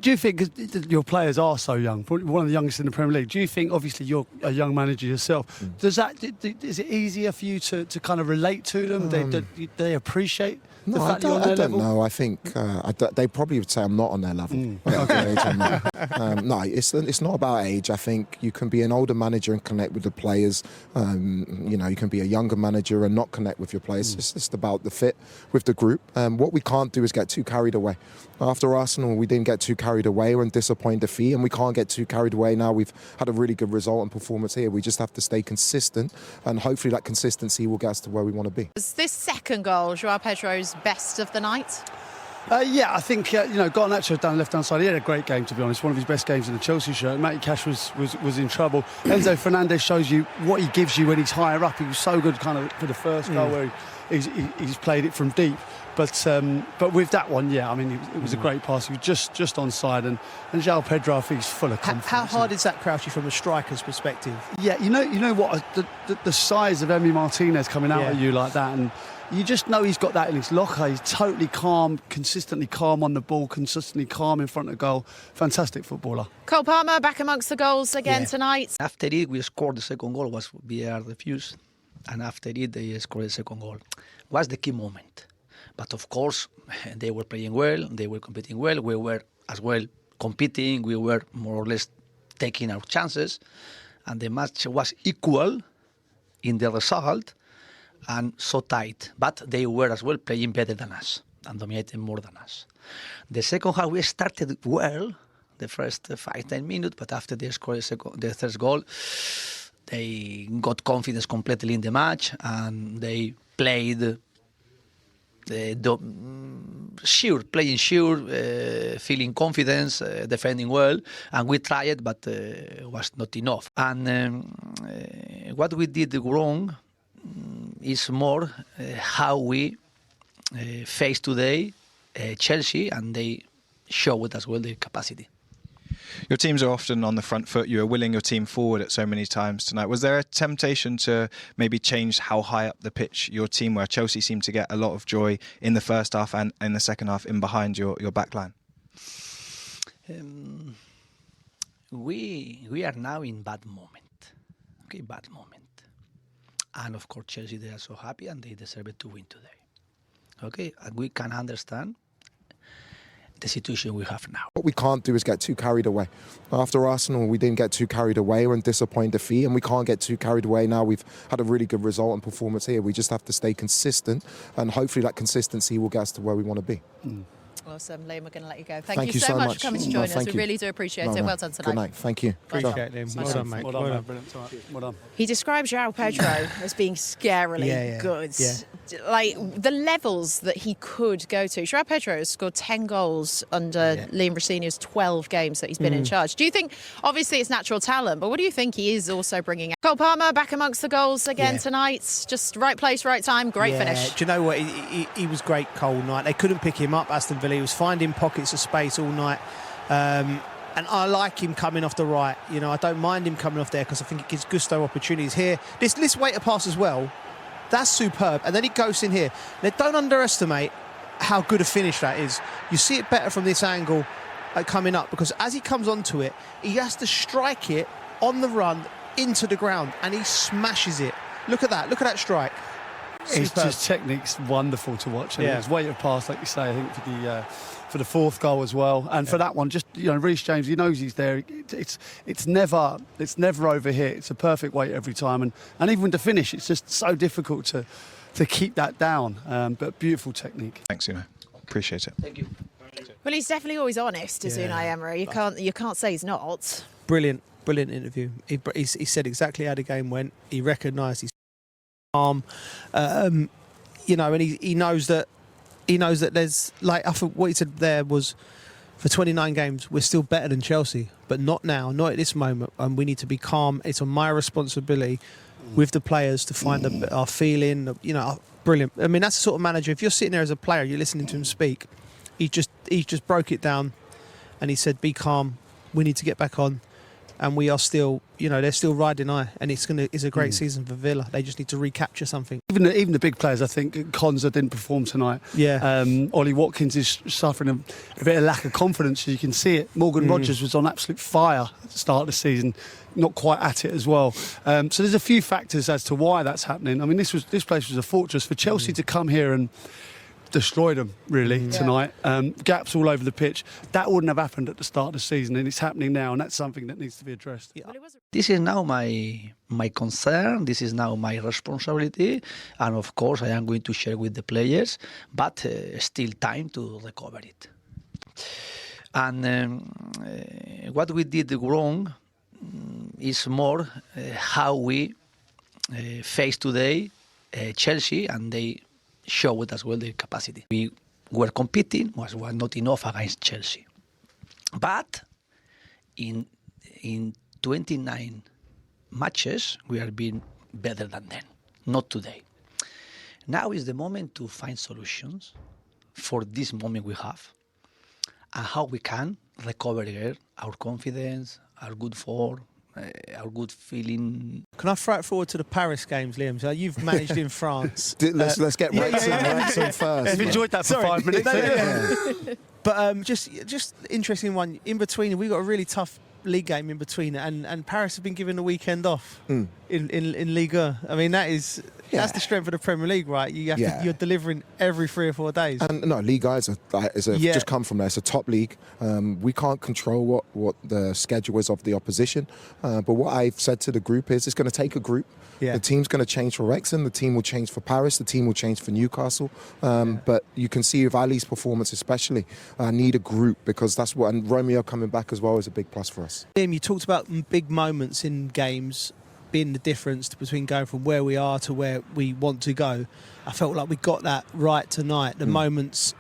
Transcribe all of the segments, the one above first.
Do you think, 'cause your players are so young, probably one of the youngest in the Premier League, do you think, obviously you're a young manager yourself, is it easier for you to kind of relate to them? Do they appreciate the fact that you're on their level? I don't know. I think they probably would say I'm not on their level. No, it's not about age. I think you can be an older manager and connect with the players. You can be a younger manager and not connect with your players. It's just about the fit with the group. What we can't do is get too carried away. After Arsenal, we didn't get too carried away. We're in disappointing defeat, and we can't get too carried away now. We've had a really good result and performance here. We just have to stay consistent, and hopefully that consistency will get us to where we want to be. Is this second goal Joao Pedro's best of the night? I think Garnacho down the left-hand side. He had a great game, to be honest. One of his best games in the Chelsea shirt. Matty Cash was in trouble. Enzo Fernandez shows you what he gives you when he's higher up. He was so good, kind of for the first goal where he's played it from deep. But with that one, it was a great pass. He was just onside, and Joao Pedro, I think, he's full of confidence. How hard is that, Crouchy, from a striker's perspective? Yeah, you know what? The size of Emi Martinez coming out at you like that, and you just know he's got that in his locker. He's totally calm, consistently calm on the ball, consistently calm in front of goal. Fantastic footballer. Cole Palmer back amongst the goals again tonight. After it, we scored the second goal. Was VAR refused, and after it, they scored the second goal. Was the key moment. But of course, they were playing well, they were competing well, we were as well competing, we were more or less taking our chances, and the match was equal in the result and so tight. But they were as well playing better than us and dominating more than us. The second half, we started well, the first 5-10 minutes, but after they scored the third goal, they got confidence completely in the match and they played playing sure, feeling confidence, defending well, and we tried, but it was not enough. And what we did wrong is more how we face today Chelsea, and they showed as well their capacity. Your teams are often on the front foot. You were willing your team forward at so many times tonight. Was there a temptation to maybe change how high up the pitch your team were? Chelsea seemed to get a lot of joy in the first half and in the second half in behind your back line. We are now in bad moment. Okay, bad moment. And of course Chelsea, they are so happy and they deserve to win today. Okay, and we can understand the situation we have now. What we can't do is get too carried away. After Arsenal, we didn't get too carried away. We're in disappointing defeat, and we can't get too carried away now. We've had a really good result and performance here. We just have to stay consistent, and hopefully that consistency will get us to where we want to be. Awesome, Liam, we're going to let you go. Thank you so much for coming to join us. We really do appreciate it. Well done tonight. Good night. Thank you. Appreciate it, Liam. Well done, mate. Well done. He describes Joao Pedro as being scarily good. Yeah. Like the levels that he could go to. Joao Pedro has scored 10 goals under Liam Rosenior's 12 games that he's been in charge. Do you think, obviously it's natural talent, but what do you think he is also bringing out? Cole Palmer back amongst the goals again tonight. Just right place, right time, great finish. Do you know what? He was great Cole night. They couldn't pick him up, Aston Villa. He was finding pockets of space all night. And I like him coming off the right. I don't mind him coming off there because I think it gives Gusto opportunities here. This weight of pass as well, that's superb. And then he goes in here. Now, don't underestimate how good a finish that is. You see it better from this angle coming up, because as he comes onto it, he has to strike it on the run into the ground, and he smashes it. Look at that. Look at that strike. His technique's wonderful to watch. And his weight of pass, like you say, I think for the fourth goal as well, and for that one, just Reece James, he knows he's there. It's never over here. It's a perfect weight every time, and even to finish, it's just so difficult to keep that down. But beautiful technique. Thanks, appreciate it. Thank you. Well, he's definitely always honest, is Unai Emery. You can't say he's not. Brilliant interview. He said exactly how the game went. He recognised his arm, and he knows that. He knows that there's, like, I think what he said there was, for 29 games, we're still better than Chelsea, but not now, not at this moment, and we need to be calm. It's on my responsibility with the players to find our feeling, brilliant. I mean, that's the sort of manager, if you're sitting there as a player, you're listening to him speak, he just broke it down, and he said, be calm, we need to get back on, and we are still, they're still riding high, and it's a great season for Villa. They just need to recapture something. Even the big players, I think Konza didn't perform tonight. Yeah. Ollie Watkins is suffering a bit of lack of confidence. You can see it. Morgan Rogers was on absolute fire at the start of the season, not quite at it as well. So there's a few factors as to why that's happening. I mean, this place was a fortress for Chelsea to come here and destroy them really tonight. Gaps all over the pitch. That wouldn't have happened at the start of the season, and it's happening now, and that's something that needs to be addressed. Yeah. This is now my concern. This is now my responsibility, and of course I am going to share with the players. But still time to recover it. And what we did wrong is more how we face today Chelsea, and they show it as well their capacity. We were competing, was not enough against Chelsea. But in 29 matches, we are being better than them. Not today. Now is the moment to find solutions for this moment we have, and how we can recover again our confidence, our good form, our good feeling. Can I throw it forward to the Paris games, Liam? So you've managed in France. Let's get Wrexham first. I've enjoyed that for 5 minutes. But just interesting one. In between, we got a really tough league game in between, and Paris have been given the weekend off in Ligue 1. I mean, that's the strength of the Premier League, right? You're delivering every 3 or 4 days. And no, Ligue 1 just come from there. It's a top league. We can't control what the schedule is of the opposition. But what I've said to the group is it's going to take a group. Yeah. The team's going to change for Wrexham. The team will change for Paris. The team will change for Newcastle. But you can see with Ali's performance especially, need a group, because that's what, and Romeo coming back as well is a big plus for us. Liam, you talked about big moments in games being the difference between going from where we are to where we want to go. I felt like we got that right tonight. The moments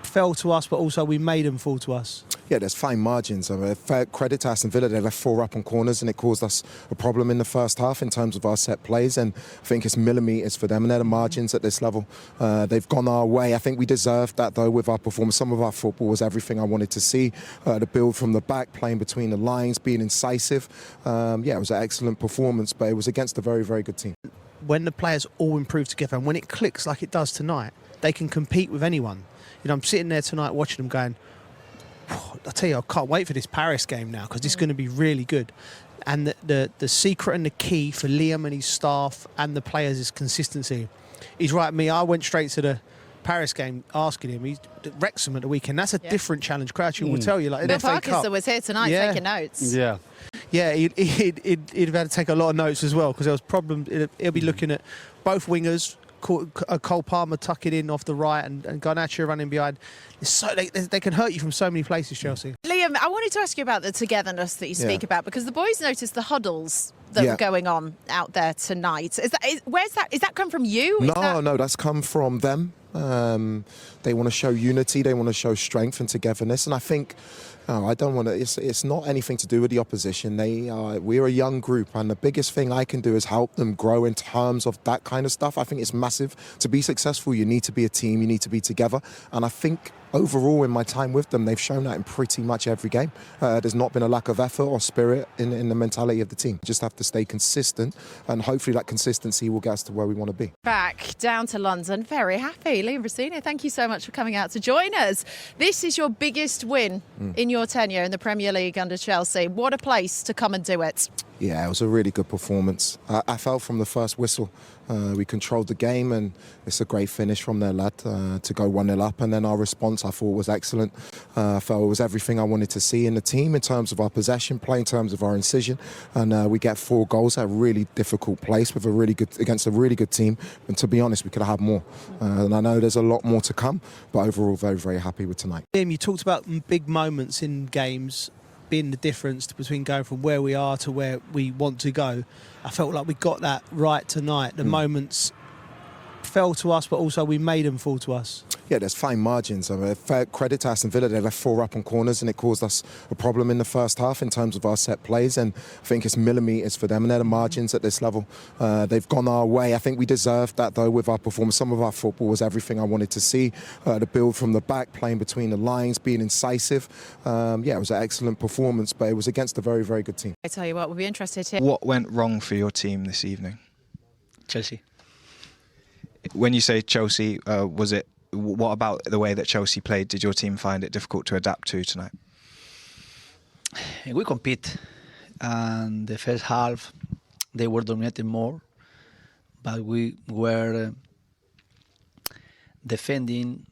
fell to us, but also we made them fall to us. Yeah, there's fine margins. Fair credit to Aston Villa, they left 4 up on corners, and it caused us a problem in the first half in terms of our set plays, and I think it's millimetres for them, and they're the margins at this level. They've gone our way. I think we deserved that, though, with our performance. Some of our football was everything I wanted to see. The build from the back, playing between the lines, being incisive. It was an excellent performance, but it was against a very, very good team. When the players all improve together, and when it clicks like it does tonight, they can compete with anyone. I'm sitting there tonight watching them going, I tell you, I can't wait for this Paris game now, because it's going to be really good. And the secret and the key for Liam and his staff and the players is consistency. He's right, I went straight to the Paris game asking him. He's Wrexham at the weekend. That's a different challenge. Crouchy will tell you. Like, Bill Parkinson was here tonight taking notes. Yeah. Yeah, he'd have had to take a lot of notes as well, because there was problems. He'll be looking at both wingers, Cole Palmer tucking in off the right and Garnacho running behind. They can hurt you from so many places, Chelsea. Liam, I wanted to ask you about the togetherness that you speak about, because the boys noticed the huddles that were going on out there tonight. Is that come from you? No, that's come from them. They want to show unity, they want to show strength and togetherness, and I think I don't want to. It's not anything to do with the opposition. We're a young group, and the biggest thing I can do is help them grow in terms of that kind of stuff. I think it's massive. To be successful, you need to be a team. You need to be together, and I think overall, in my time with them, they've shown that in pretty much every game. There's not been a lack of effort or spirit in the mentality of the team. Just have to stay consistent, and hopefully that consistency will get us to where we want to be. Back down to London, very happy. Liam Rosenior, thank you so much for coming out to join us. This is your biggest win in your tenure in the Premier League under Chelsea. What a place to come and do it. Yeah, it was a really good performance. I felt from the first whistle, we controlled the game, and it's a great finish from their lad to go 1-0 up. And then our response, I thought, was excellent. I felt it was everything I wanted to see in the team in terms of our possession play, in terms of our incision. And we get 4 goals at a really difficult place against a really good team. And to be honest, we could have had more. And I know there's a lot more to come, but overall, very, very happy with tonight. Liam, you talked about big moments in games being the difference between going from where we are to where we want to go. I felt like we got that right tonight. The moments fell to us, but also we made them fall to us. Yeah, there's fine margins. I mean, fair credit to Aston Villa, they left 4 up on corners and it caused us a problem in the first half in terms of our set plays, and I think it's millimetres for them, and they're the margins at this level. They've gone our way. I think we deserved that though with our performance. Some of our football was everything I wanted to see. The build from the back, playing between the lines, being incisive. Yeah, it was an excellent performance, but it was against a very, very good team. I tell you what, we'll be interested here. What went wrong for your team this evening? Chelsea. When you say Chelsea, what about the way that Chelsea played? Did your team find it difficult to adapt to tonight? We compete, and the first half they were dominating more, but we were defending,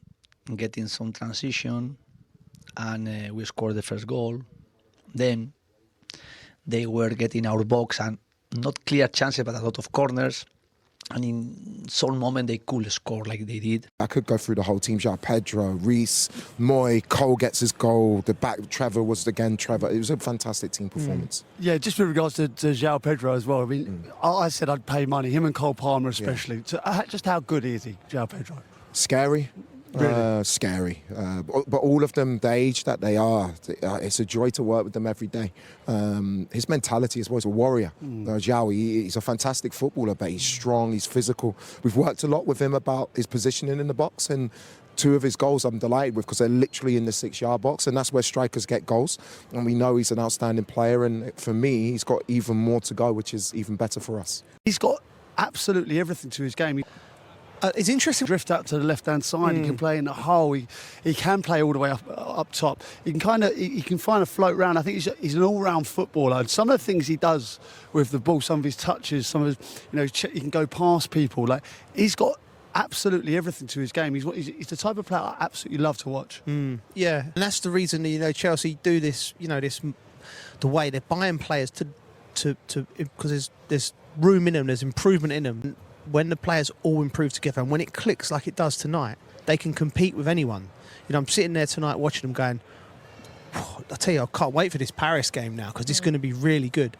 getting some transition, and we scored the first goal. Then they were getting our box and not clear chances, but a lot of corners. And in some moment they could score like they did. I could go through the whole team. Joao Pedro, Reece, Moy, Cole gets his goal. The back, Trevor was again Trevor. It was a fantastic team performance. Yeah, just with regards to Joao Pedro as well. I mean, I said I'd pay money, him and Cole Palmer especially. Yeah. Just how good is he, Joao Pedro? Scary. Really? Scary. But all of them, the age that they are, it's a joy to work with them every day. His mentality as well, he's a warrior. Joao, he's a fantastic footballer, but he's strong, he's physical. We've worked a lot with him about his positioning in the box, and 2 of his goals I'm delighted with because they're literally in the 6-yard box, and that's where strikers get goals. And we know he's an outstanding player, and for me, he's got even more to go, which is even better for us. He's got absolutely everything to his game. It's interesting. Drift out to the left-hand side. He can play in the hole. He can play all the way up top. He can kind of float around. I think he's an all-round footballer. And some of the things he does with the ball, some of his touches, some of his, he can go past people. Like, he's got absolutely everything to his game. He's the type of player I absolutely love to watch. Yeah, and that's the reason Chelsea do this. The way they're buying players to because there's room in them, there's improvement in them. When the players all improve together and when it clicks like it does tonight, they can compete with anyone. I'm sitting there tonight watching them going, I tell you, I can't wait for this Paris game now because it's going to be really good.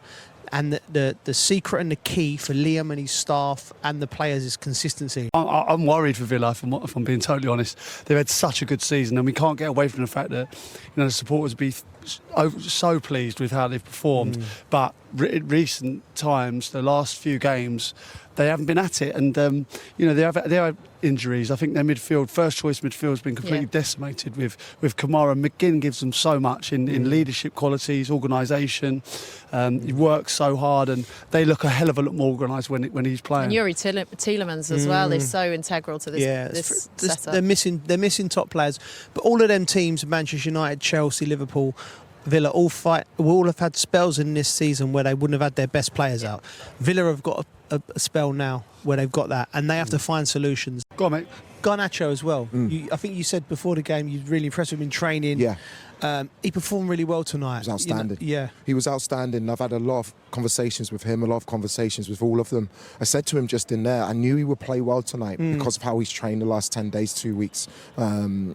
And the secret and the key for Liam and his staff and the players is consistency. I'm worried for Villa, if I'm being totally honest. They've had such a good season, and we can't get away from the fact that the supporters be so pleased with how they've performed. But in recent times, the last few games, they haven't been at it, and they have injuries. I think their first choice midfield has been completely decimated with Kamara. McGinn gives them so much in leadership qualities, organisation. He works so hard, and they look a hell of a lot more organised when he's playing. And Yuri Tielemans as well is so integral to this setup. They're missing top players, but all of them teams, Manchester United, Chelsea, Liverpool, Villa, all have had spells in this season where they wouldn't have had their best players out. Villa have got a spell now where they've got that, and they have to find solutions. Go on, mate. Garnacho as well. I think you said before the game you're really impressed with him in training. Yeah. He performed really well tonight. He was outstanding. Yeah. He was outstanding. I've had a lot of conversations with him, a lot of conversations with all of them. I said to him just in there, I knew he would play well tonight because of how he's trained the last 10 days, 2 weeks.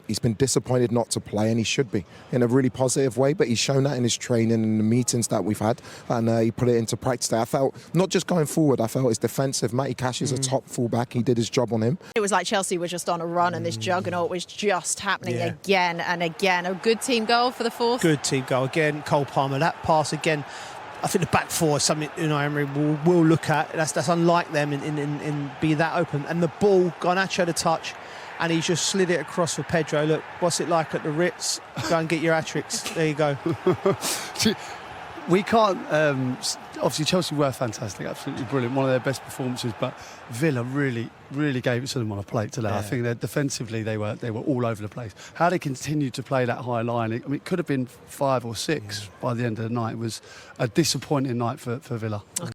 He's been disappointed not to play, and he should be in a really positive way, but he's shown that in his training and the meetings that we've had, and he put it into practice there. I felt, not just going forward, I felt his defensive. Matty Cash is a top fullback. He did his job on him. It was like Chelsea were just on a run, and this juggernaut was just happening again and again. A good team goal for the fourth. Good team goal again. Cole Palmer, that pass again. I think the back four is something Unai Emery will look at. That's unlike them in being that open. And the ball, Garnacho the touch, and he just slid it across for Pedro. Look, what's it like at the Ritz? Go and get your hat-tricks. There you go. We can't. Obviously, Chelsea were fantastic, absolutely brilliant, one of their best performances. But Villa really, really gave it to them on a plate today. I think that defensively they were all over the place. How they continued to play that high line, it could have been 5 or 6 by the end of the night. It was a disappointing night for Villa.